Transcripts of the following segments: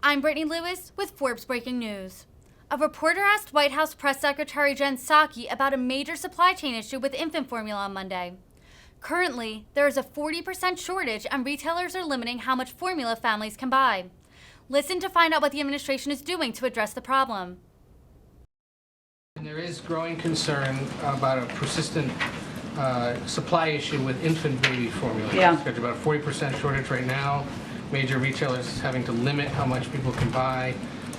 I'm Brittany Lewis with Forbes Breaking News. A reporter asked White House Press Secretary Jen Psaki about a major supply chain issue with infant formula on Monday. Currently, there is a 40% shortage and retailers are limiting how much formula families can buy. Listen to find out what the administration is doing to address the problem. And there is growing concern about a persistent supply issue with infant baby formula. Yeah. There's about a 40% shortage right now. Major retailers having to limit how much people can buy,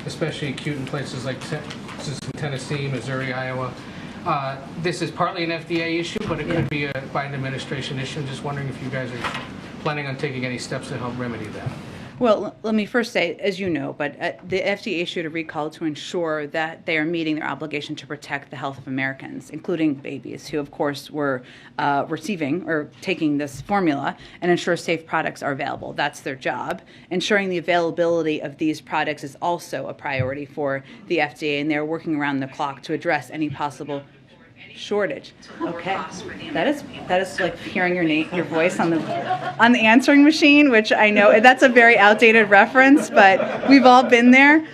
especially acute in places like Texas, Tennessee, Missouri, Iowa. This is partly an FDA issue, but it could be a Biden administration issue. I'm just wondering if you guys are planning on taking any steps to help remedy that. Well, let me first say, as you know, but the FDA issued a recall to ensure that they are meeting their obligation to protect the health of Americans, including babies, who, of course, were receiving or taking this formula, and ensure safe products are available. That's their job. Ensuring the availability of these products is also a priority for the FDA, and they're working around the clock to address any possible shortage. Okay, that is like hearing your voice on the answering machine, which I know that's a very outdated reference, but we've all been there.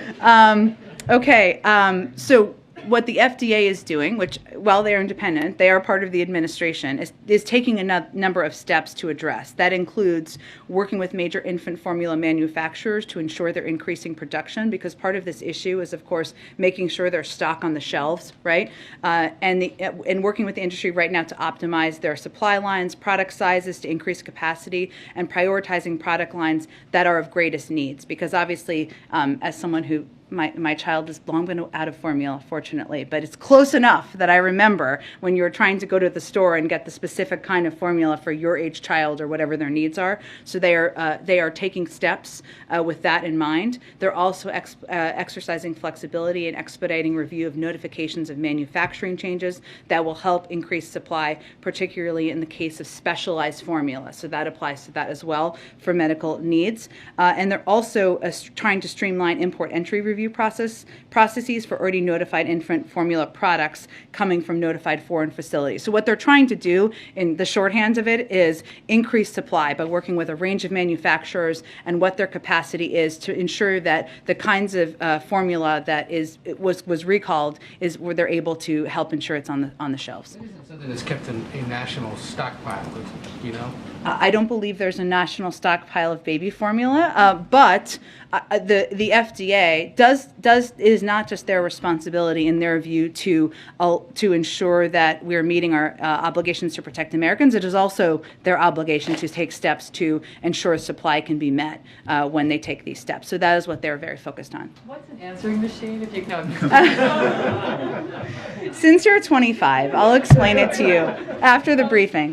So what the FDA is doing, which while they're independent, they are part of the administration, is taking a number of steps to address. That includes working with major infant formula manufacturers to ensure they're increasing production, because part of this issue is, of course, making sure there's stock on the shelves, right? And working with the industry right now to optimize their supply lines, product sizes to increase capacity, and prioritizing product lines that are of greatest needs. Because obviously, as someone who my child has long been out of formula, fortunately, but it's close enough that I remember when you're trying to go to the store and get the specific kind of formula for your age child or whatever their needs are. So they are taking steps with that in mind. They're also exercising flexibility and expediting review of notifications of manufacturing changes that will help increase supply, particularly in the case of specialized formula. So that applies to that as well for medical needs. And they're also trying to streamline import entry review processes for already notified infant formula products coming from notified foreign facilities. So what they're trying to do, in the shorthand of it, is increase supply by working with a range of manufacturers and what their capacity is to ensure that the kinds of formula that was recalled is where they're able to help ensure it's on the shelves. It isn't something that's kept in a national stockpile, you know? I don't believe there's a national stockpile of baby formula, but the FDA is not just their responsibility, in their view, to ensure that we're meeting our obligations to protect Americans. It is also their obligation to take steps to ensure supply can be met when they take these steps. So that is what they're very focused on. What's an answering machine, if you can? Since you're 25, I'll explain it to you after the briefing.